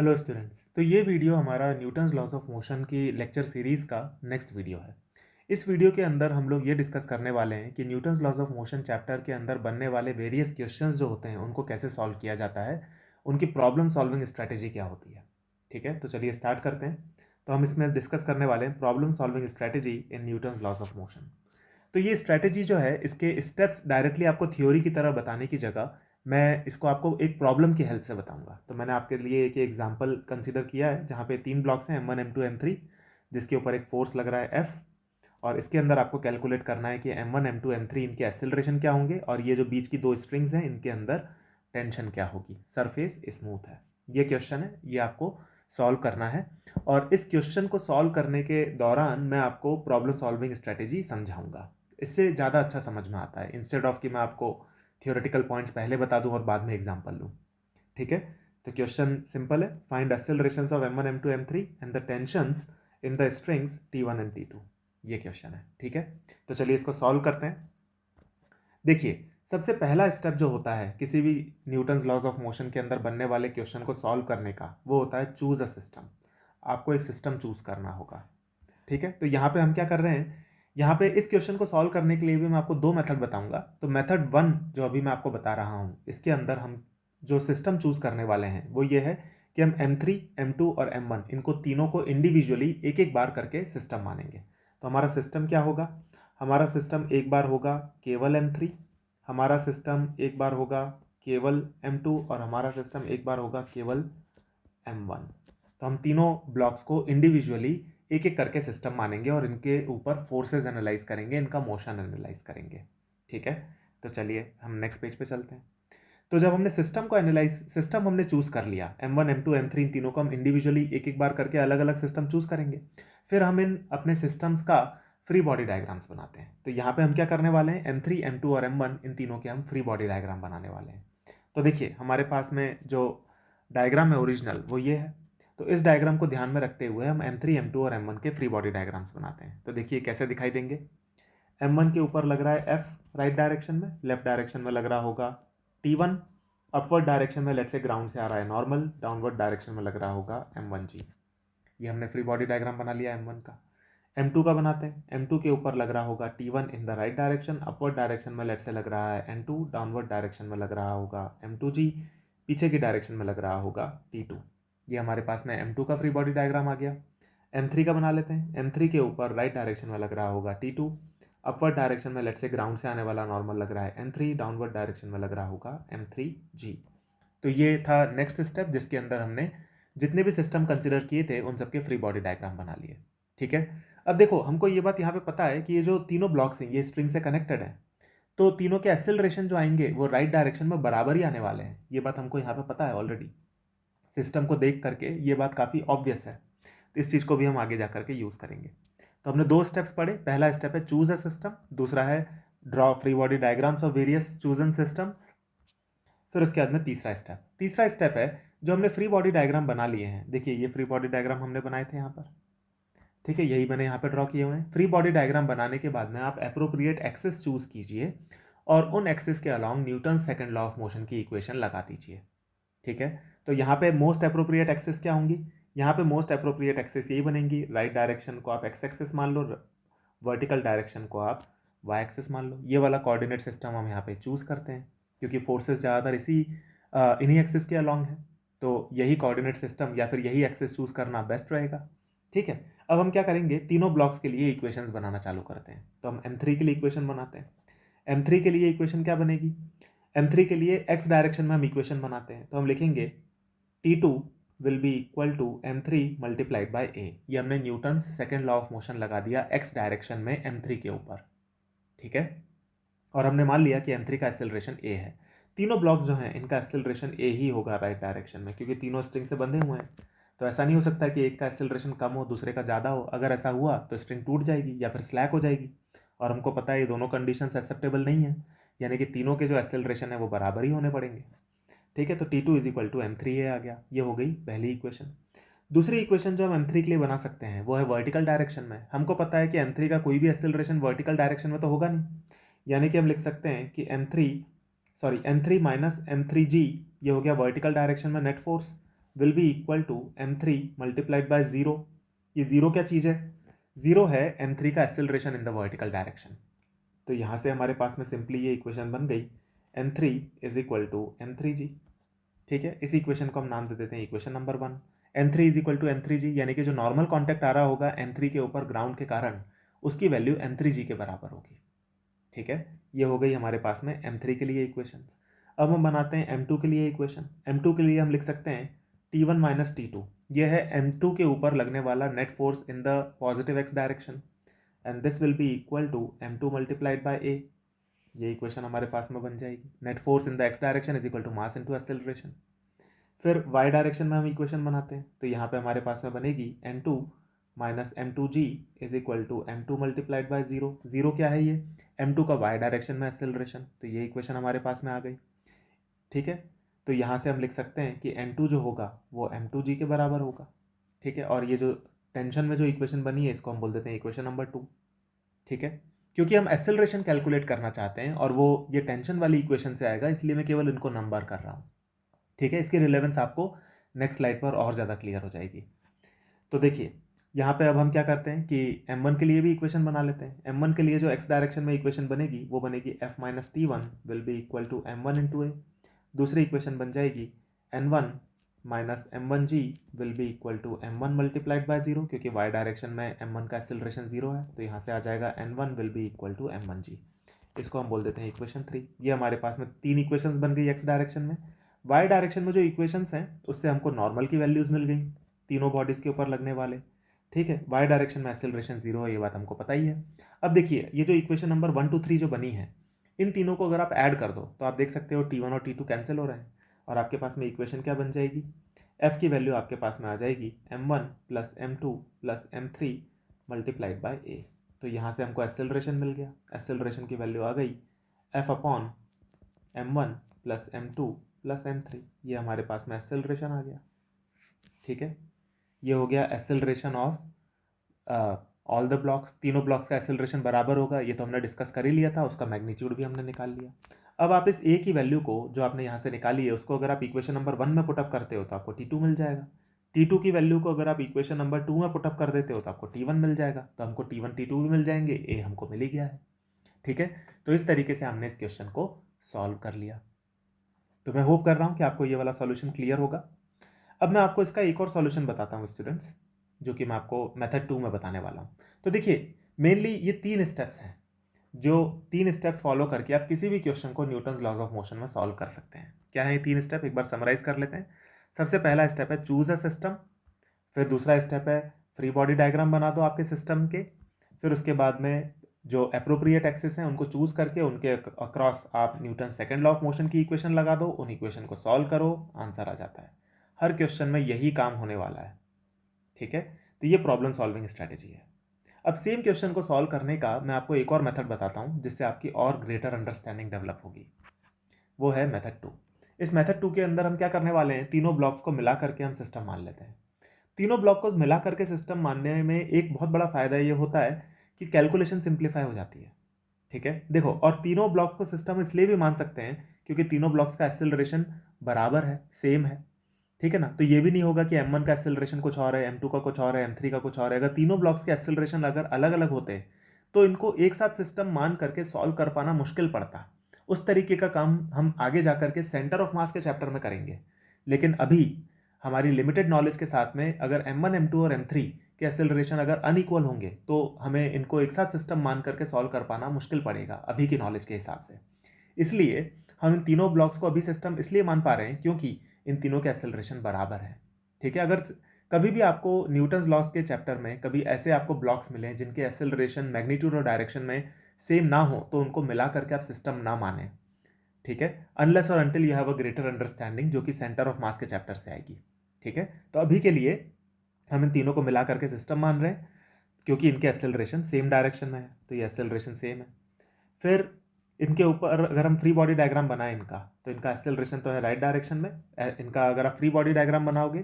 Hello students. तो ये video हमारा न्यूटन्स लॉज ऑफ मोशन की लेक्चर सीरीज़ का नेक्स्ट वीडियो है। इस वीडियो के अंदर हम लोग ये डिस्कस करने वाले हैं कि Newton's laws of motion chapter के अंदर बनने वाले वेरियस क्वेश्चंस जो होते हैं उनको कैसे सॉल्व किया जाता है, उनकी प्रॉब्लम सॉल्विंग स्ट्रैटेजी क्या होती है। ठीक है, तो चलिए स्टार्ट करते हैं। तो हम इसमें डिस्कस करने वाले हैं problem solving strategy in Newton's laws of motion. तो ये स्ट्रैटेजी जो है, इसके स्टेप्स डायरेक्टली आपको थ्योरी की तरह बताने की जगह मैं इसको आपको एक प्रॉब्लम की हेल्प से बताऊंगा। तो मैंने आपके लिए एक एग्जांपल कंसीडर किया है जहाँ पे 3 ब्लॉक्स हैं M1 M2 M3, जिसके ऊपर एक फोर्स लग रहा है F। और इसके अंदर आपको कैलकुलेट करना है कि M1 M2 M3 इनके एक्सेलरेशन क्या होंगे और ये जो बीच की 2 स्ट्रिंग्स हैं इनके अंदर टेंशन क्या होगी। सरफेस स्मूथ है, ये क्वेश्चन है, ये आपको सॉल्व करना है। और इस क्वेश्चन को सॉल्व करने के दौरान मैं आपको प्रॉब्लम सॉल्विंग स्ट्रेटेजी समझाऊंगा। इससे ज़्यादा अच्छा समझ में आता है, इंस्टेड ऑफ कि मैं आपको थियोरेटिकल पॉइंट्स पहले बता दूं और बाद में एग्जांपल लूं। ठीक है, तो क्वेश्चन सिंपल है। Find accelerations of M1 M2 M3 and the tensions in the strings T1 and T2। ये क्वेश्चन है। ठीक है, तो चलिए इसको सॉल्व करते हैं। देखिए, सबसे पहला स्टेप जो होता है किसी भी न्यूटन्स लॉज ऑफ मोशन के अंदर बनने वाले क्वेश्चन को सॉल्व करने का, वो होता है चूज अ सिस्टम। आपको एक सिस्टम चूज करना होगा। ठीक है, तो यहाँ पे हम क्या कर रहे हैं, यहाँ पे इस क्वेश्चन को सॉल्व करने के लिए भी मैं आपको 2 मेथड बताऊंगा। तो मेथड 1 जो अभी मैं आपको बता रहा हूँ, इसके अंदर हम जो सिस्टम चूज करने वाले हैं वो ये है कि हम M3 M2 और M1 इनको तीनों को इंडिविजुअली एक एक बार करके सिस्टम मानेंगे। तो हमारा सिस्टम क्या होगा, हमारा सिस्टम एक बार होगा केवल M3, हमारा सिस्टम एक बार होगा केवल M2 और हमारा सिस्टम एक बार होगा केवल M1। तो हम तीनों ब्लॉक्स को इंडिविजुअली एक एक करके सिस्टम मानेंगे और इनके ऊपर फोर्सेस एनालाइज करेंगे, इनका मोशन एनालाइज करेंगे। ठीक है, तो चलिए हम नेक्स्ट पेज पे चलते हैं। तो जब हमने सिस्टम को एनालाइज, सिस्टम हमने चूज कर लिया M1 M2 M3, इन तीनों को हम इंडिविजुअली एक एक बार करके अलग अलग सिस्टम चूज करेंगे। फिर हम इन अपने सिस्टम्स का फ्री बॉडी डायग्राम्स बनाते हैं। तो यहाँ पे हम क्या करने वाले हैं, M3 M2 और M1 इन तीनों के हम फ्री बॉडी डायग्राम बनाने वाले हैं। तो देखिए हमारे पास में जो डायग्राम है ओरिजिनल वो ये है। तो इस डायग्राम को ध्यान में रखते हुए हम M3 M2 और M1 के फ्री बॉडी डायग्राम्स बनाते हैं। तो देखिए कैसे दिखाई देंगे। M1 के ऊपर लग रहा है F राइट डायरेक्शन में, लेफ्ट डायरेक्शन में लग रहा होगा T1, अपवर्ड डायरेक्शन में लेट्स से ग्राउंड से आ रहा है नॉर्मल, डाउनवर्ड डायरेक्शन में लग रहा होगा M1G। ये हमने फ्री बॉडी डायग्राम बना लिया M1 का। M2 का बनाते हैं। M2 के ऊपर लग रहा होगा T1 in the right direction, upward direction में लेट्स से लग रहा है N2, डाउनवर्ड डायरेक्शन में लग रहा होगा M2G, पीछे की डायरेक्शन में लग रहा होगा T2। ये हमारे पास में M2 का फ्री बॉडी डायग्राम आ गया। M3 का बना लेते हैं। M3 के ऊपर राइट डायरेक्शन में लग रहा होगा T2, अपवर्ड डायरेक्शन में लेट्स से ग्राउंड से आने वाला नॉर्मल लग रहा है M3, डाउनवर्ड डायरेक्शन में लग रहा होगा M3G। तो ये था नेक्स्ट स्टेप जिसके अंदर हमने जितने भी सिस्टम कंसिडर किए थे उन सबके फ्री बॉडी डायग्राम बना लिए। ठीक है, अब देखो हमको ये बात यहाँ पे पता है कि ये जो तीनों ब्लॉक्स हैं ये स्ट्रिंग से कनेक्टेड हैं। तो तीनों के एक्सेलरेशन जो आएंगे वो राइट डायरेक्शन में बराबर ही आने वाले हैं। ये बात हमको यहाँ पे पता है ऑलरेडी, सिस्टम को देख करके ये बात काफ़ी ऑब्वियस है। तो इस चीज़ को भी हम आगे जा करके यूज़ करेंगे। तो हमने 2 स्टेप्स पढ़े। पहला स्टेप है चूज अ सिस्टम, दूसरा है draw free body diagrams of various chosen systems. फिर उसके बाद में तीसरा स्टेप है जो हमने फ्री बॉडी डायग्राम बना लिए हैं। देखिए ये फ्री बॉडी डायग्राम हमने बनाए थे यहाँ पर। ठीक है, यही मैंने यहाँ पे ड्रॉ किए हुए हैं। फ्री बॉडी डायग्राम बनाने के बाद में आप अप्रोप्रिएट एक्सिस चूज कीजिए और उन एक्सिस के along Newton second law of motion की इक्वेशन लगा दीजिए। ठीक है, तो यहाँ पे मोस्ट अप्रोप्रिएट एक्सिस क्या होंगी, यहाँ पे मोस्ट अप्रोप्रिएट एक्सिस यही बनेंगी। राइट डायरेक्शन को आप एक्स एक्सिस मान लो, वर्टिकल डायरेक्शन को आप वाई एक्सिस मान लो। ये वाला कोऑर्डिनेट सिस्टम हम यहाँ पे चूज करते हैं क्योंकि फोर्सेस ज़्यादातर इन्हीं एक्सिस के अलॉन्ग है। तो यही कोऑर्डिनेट सिस्टम या फिर यही एक्सिस चूज करना बेस्ट रहेगा। ठीक है, अब हम क्या करेंगे, तीनों ब्लॉक्स के लिए इक्वेशंस बनाना चालू करते हैं। तो हम M3 के लिए इक्वेशन बनाते हैं। M3 के लिए इक्वेशन क्या बनेगी, M3 के लिए एक्स डायरेक्शन में हम इक्वेशन बनाते हैं। तो हम लिखेंगे T2 will be equal to M3 multiplied by a. ये हमने Newton's second law of motion लगा दिया एक्स डायरेक्शन में M3 के ऊपर। ठीक है, और हमने मान लिया कि M3 का एक्सेलरेशन ए है। तीनों ब्लॉक्स जो हैं इनका एक्सेलरेशन ए ही होगा राइट डायरेक्शन में, क्योंकि तीनों स्ट्रिंग से बंधे हुए हैं। तो ऐसा नहीं हो सकता कि एक का एक्सेलरेशन कम हो दूसरे का ज़्यादा हो। अगर ऐसा हुआ तो स्ट्रिंग टूट जाएगी या फिर स्लैक हो जाएगी, और हमको पता है ये दोनों कंडीशंस एक्सेप्टेबल नहीं है, यानी कि तीनों के जो एक्सेलरेशन है वो बराबर ही होने पड़ेंगे। ठीक है, तो T2 is equal to M3 a आ गया। ये हो गई पहली इक्वेशन। दूसरी इक्वेशन जो हम M3 के लिए बना सकते हैं वो है वर्टिकल डायरेक्शन में। हमको पता है कि M3 का कोई भी एक्सेलरेशन वर्टिकल डायरेक्शन में तो होगा नहीं, यानी कि हम लिख सकते हैं कि M3 माइनस M3G, ये हो गया वर्टिकल डायरेक्शन में net force, will be equal to m3 multiplied by 0। ये 0 क्या चीज़ है? 0 है m3 का acceleration in the vertical direction. तो यहाँ से हमारे पास में सिंपली ये इक्वेशन बन गई, m3 is equal to m3g। ठीक है, इस इक्वेशन को हम नाम दे देते हैं equation number 1। m3 is equal to m3g, यानी कि जो नॉर्मल कॉन्टैक्ट आ रहा होगा m3 के ऊपर ग्राउंड के कारण, उसकी वैल्यू m3g के बराबर होगी। ठीक है, ये हो गई हमारे पास में m3 के लिए इक्वेशन। अब हम बनाते हैं m2 के लिए इक्वेशन। m2 के लिए हम लिख सकते हैं T1 माइनस T2। यह है m2 के ऊपर लगने वाला नेट फोर्स इन द पॉजिटिव x direction, and this will be equal to m2 multiplied by a। ये इक्वेशन हमारे पास में बन जाएगी। Net force in the x direction is equal to mass into acceleration. फिर y डायरेक्शन में हम इक्वेशन बनाते हैं, तो यहाँ पे हमारे पास में बनेगी m2 minus m2g is equal to m2 multiplied by 0। 0 क्या है? ये m2 का y डायरेक्शन में एक्सेलरेशन, तो ये इक्वेशन हमारे पास में आ गई। ठीक है, तो यहाँ से हम लिख सकते हैं कि m2 जो होगा वो m2g के बराबर होगा। ठीक है, और ये जो टेंशन में जो इक्वेशन बनी है इसको हम बोल देते हैं इक्वेशन नंबर 2। ठीक है, क्योंकि हम एक्सेलरेशन कैलकुलेट करना चाहते हैं और वो ये टेंशन वाली इक्वेशन से आएगा, इसलिए मैं केवल इनको नंबर कर रहा हूँ। ठीक है, इसकी रिलेवेंस आपको नेक्स्ट स्लाइड पर और ज़्यादा क्लियर हो जाएगी। तो देखिए यहाँ पे अब हम क्या करते हैं कि m1 के लिए भी इक्वेशन बना लेते हैं। m1 के लिए जो x डायरेक्शन में इक्वेशन बनेगी वो बनेगी f minus T1 will be equal to m1 into a. दूसरी इक्वेशन बन जाएगी n1 minus m1g will be equal to m1 multiplied by 0, क्योंकि y डायरेक्शन में m1 का एक्सेलरेशन 0 है, तो यहाँ से आ जाएगा n1 will be equal to m1g। इसको हम बोल देते हैं इक्वेशन 3। ये हमारे पास में 3 इक्वेशंस बन गई x डायरेक्शन में। y डायरेक्शन में जो इक्वेशंस हैं उससे हमको नॉर्मल की वैल्यूज़ मिल गई, तीनों बॉडीज़ के ऊपर लगने वाले। ठीक है, y डायरेक्शन में एक्सेलरेशन 0 है, ये बात हमको पता ही है। अब देखिए ये जो इक्वेशन नंबर 1 2 3 जो बनी है, इन तीनों को अगर आप ऐड कर दो तो आप देख सकते हो T1 और T2 कैंसिल हो रहे हैं, और आपके पास में इक्वेशन क्या बन जाएगी? f की वैल्यू आपके पास में आ जाएगी m1 plus m2 plus m3 multiplied by a। तो यहाँ से हमको एक्सेलरेशन मिल गया। एक्सेलरेशन की वैल्यू आ गई f upon m1 plus m2 plus m3। ये हमारे पास में एक्सेलरेशन आ गया। ठीक है, ये हो गया acceleration of all the blocks. तीनों ब्लॉक्स का एक्सेलरेशन बराबर होगा, ये तो हमने डिस्कस कर ही लिया था, उसका मैग्नीट्यूड भी हमने निकाल लिया। अब आप इस a की वैल्यू को जो आपने यहाँ से निकाली है उसको अगर आप इक्वेशन नंबर 1 में पुटअप करते हो तो आपको T2 मिल जाएगा। T2 की वैल्यू को अगर आप इक्वेशन नंबर 2 में पुटअप कर देते हो तो आपको T1 मिल जाएगा, तो हमको T1 T2 भी मिल जाएंगे, a हमको मिल ही गया है। ठीक है, तो इस तरीके से हमने इस क्वेश्चन को सॉल्व कर लिया। तो मैं होप कर रहा हूँ कि आपको ये वाला सॉल्यूशन क्लियर होगा। अब मैं आपको इसका एक और सॉल्यूशन बताता हूँ स्टूडेंट्स, जो कि मैं आपको मेथड 2 में बताने वाला हूँ। तो देखिए मेनली ये 3 स्टेप्स हैं, जो 3 स्टेप्स फॉलो करके आप किसी भी क्वेश्चन को न्यूटन्स लॉज ऑफ मोशन में सॉल्व कर सकते हैं। क्या है ये 3 स्टेप? एक बार समराइज कर लेते हैं। सबसे पहला स्टेप है चूज अ सिस्टम। फिर दूसरा स्टेप है फ्री बॉडी डायग्राम बना दो आपके सिस्टम के। फिर उसके बाद में जो अप्रोप्रिएट एक्सिस हैं उनको चूज करके उनके अक्रॉस आप Newton second law of motion की इक्वेशन लगा दो, उन इक्वेशन को सॉल्व करो, आंसर आ जाता है। हर क्वेश्चन में यही काम होने वाला है। ठीक है, तो ये प्रॉब्लम सॉल्विंग स्ट्रैटेजी है। अब सेम क्वेश्चन को सॉल्व करने का मैं आपको एक और मेथड बताता हूं जिससे आपकी और ग्रेटर अंडरस्टैंडिंग डेवलप होगी। वो है मेथड 2। इस मेथड 2 के अंदर हम क्या करने वाले हैं, तीनों ब्लॉक्स को मिला करके हम सिस्टम मान लेते हैं। तीनों ब्लॉक को मिला करके सिस्टम मानने में एक बहुत बड़ा फायदा ये होता है कि कैलकुलेशन सिंप्लीफाई हो जाती है। ठीक है, देखो, और तीनों ब्लॉक को सिस्टम इसलिए भी मान सकते हैं क्योंकि तीनों ब्लॉक्स का एक्सेलरेशन बराबर है, सेम है। ठीक है ना, तो ये भी नहीं होगा कि m1 का एक्सेलरेशन कुछ और है, m2 का कुछ और है, m3 का कुछ और है। अगर तीनों ब्लॉक्स के एक्सेलरेशन अगर अलग अलग होते तो इनको एक साथ सिस्टम मान करके सॉल्व कर पाना मुश्किल पड़ता। उस तरीके का काम हम आगे जाकर के सेंटर ऑफ मास के चैप्टर में करेंगे। लेकिन अभी हमारी लिमिटेड नॉलेज के साथ में अगर m1 m2 और m3 के एक्सेलरेशन अगर अनइक्वल होंगे तो हमें इनको एक साथ सिस्टम मान करके सॉल्व कर पाना मुश्किल पड़ेगा अभी की नॉलेज के हिसाब से। इसलिए हम इन तीनों ब्लॉक्स को अभी सिस्टम इसलिए मान पा रहे हैं क्योंकि इन तीनों के एक्सेलरेशन बराबर है। ठीक है, अगर कभी भी आपको न्यूटन्स लॉस के चैप्टर में कभी ऐसे आपको ब्लॉक्स मिले जिनके एक्सेलरेशन मैग्नीट्यूड और डायरेक्शन में सेम ना हो तो उनको मिला करके आप सिस्टम ना माने। ठीक है, अनलेस और until you have a greater understanding जो कि सेंटर ऑफ मास के चैप्टर से आएगी। ठीक है, तो अभी के लिए हम इन तीनों को मिला करके सिस्टम मान रहे हैं क्योंकि इनके एक्सेलरेशन सेम डायरेक्शन में है, तो ये एक्सेलरेशन सेम है। फिर इनके ऊपर अगर हम फ्री बॉडी डायग्राम बनाएं इनका, तो इनका एक्सेलरेशन तो है राइट डायरेक्शन में। इनका अगर आप फ्री बॉडी डायग्राम बनाओगे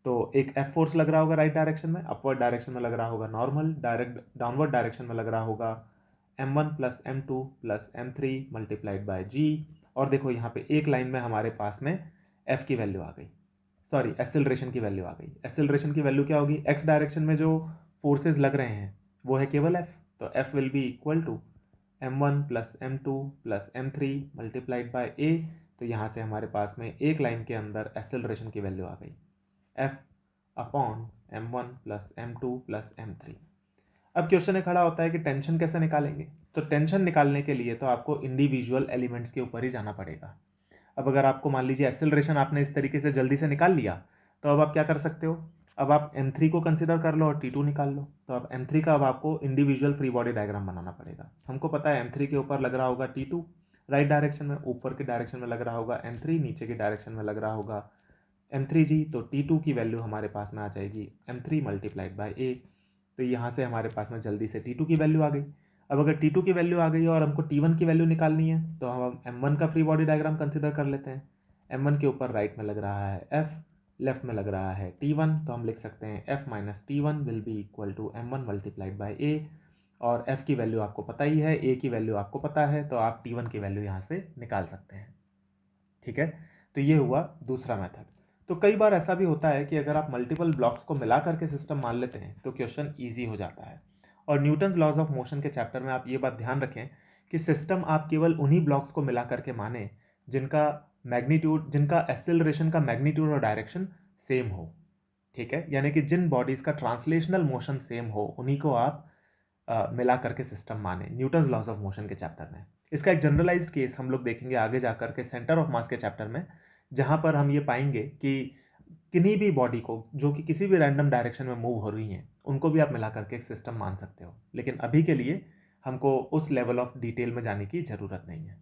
तो एक एफ फोर्स लग रहा होगा राइट डायरेक्शन में, अपवर्ड डायरेक्शन में लग रहा होगा नॉर्मल, डायरेक्ट डाउनवर्ड डायरेक्शन में लग रहा होगा m1 plus m2 plus m3 multiplied bye g। और देखो यहाँ पे एक लाइन में हमारे पास में f की वैल्यू आ गई। सॉरी एक्सेलरेशन की वैल्यू आ गई। एक्सेलरेशन की वैल्यू क्या होगी, एक्स डायरेक्शन में जो फोर्सेस लग रहे हैं वो है केवल एफ, तो F will be equal to m1 plus m2 plus m3 multiplied by a। तो यहाँ से हमारे पास में एक लाइन के अंदर एक्सेलरेशन की वैल्यू आ गई f upon m1 plus m2 plus m3। अब क्वेश्चन ये खड़ा होता है कि टेंशन कैसे निकालेंगे। तो टेंशन निकालने के लिए तो आपको इंडिविजुअल एलिमेंट्स के ऊपर ही जाना पड़ेगा। अब अगर आपको मान लीजिए एक्सेलरेशन आपने इस तरीके से जल्दी से निकाल लिया, तो अब आप क्या कर सकते हो, अब आप m3 को कंसिडर कर लो और t2 निकाल लो। तो अब m3 का अब आपको इंडिविजुअल फ्री बॉडी डायग्राम बनाना पड़ेगा। हमको पता है m3 के ऊपर लग रहा होगा t2 राइट डायरेक्शन में, ऊपर की डायरेक्शन में लग रहा होगा m3, नीचे की डायरेक्शन में लग रहा होगा m3g। तो t2 की वैल्यू हमारे पास में आ जाएगी m3 मल्टीप्लाइड बाई a। तो यहाँ से हमारे पास में जल्दी से t2 की वैल्यू आ गई। अब अगर t2 की वैल्यू आ गई और हमको t1 की वैल्यू निकालनी है, तो हम m1 का फ्री बॉडी डायग्राम कंसिडर कर लेते हैं। m1 के ऊपर राइट में लग रहा है f, लेफ्ट में लग रहा है t1, तो हम लिख सकते हैं f minus t1 will be equal to m1 multiplied by a। और f की वैल्यू आपको पता ही है, a की वैल्यू आपको पता है, तो आप t1 की वैल्यू यहाँ से निकाल सकते हैं। ठीक है, तो ये हुआ दूसरा मेथड। तो कई बार ऐसा भी होता है कि अगर आप मल्टीपल ब्लॉक्स को मिला करके सिस्टम मान लेते हैं तो क्वेश्चन ईजी हो जाता है। और न्यूटन्स लॉज ऑफ मोशन के चैप्टर में आप ये बात ध्यान रखें कि सिस्टम आप केवल उन्हीं ब्लॉक्स को मिला करके माने जिनका मैग्नीट्यूड, जिनका एक्सेलरेशन का मैग्नीट्यूड और डायरेक्शन सेम हो। ठीक है, यानी कि जिन बॉडीज का ट्रांसलेशनल मोशन सेम हो उन्हीं को आप मिला करके सिस्टम माने न्यूटन्स लॉज ऑफ मोशन के चैप्टर में। इसका एक जनरलाइज्ड केस हम लोग देखेंगे आगे जाकर के सेंटर ऑफ मास के चैप्टर में, जहां पर हम ये पाएंगे कि किन्हीं भी बॉडी को जो कि किसी भी रैंडम डायरेक्शन में मूव हो रही हैं उनको भी आप मिला करके एक सिस्टम मान सकते हो। लेकिन अभी के लिए हमको उस लेवल ऑफ डिटेल में जाने की ज़रूरत नहीं है।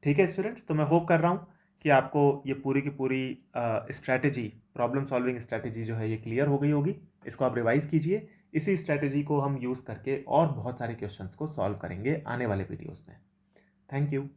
ठीक है स्टूडेंट्स, तो मैं होप कर रहा हूँ कि आपको ये पूरी की पूरी स्ट्रैटेजी, प्रॉब्लम सॉल्विंग स्ट्रैटेजी जो है ये क्लियर हो गई होगी। इसको आप रिवाइज कीजिए। इसी स्ट्रैटेजी को हम यूज़ करके और बहुत सारे क्वेश्चंस को सॉल्व करेंगे आने वाले वीडियोस में। Thank you.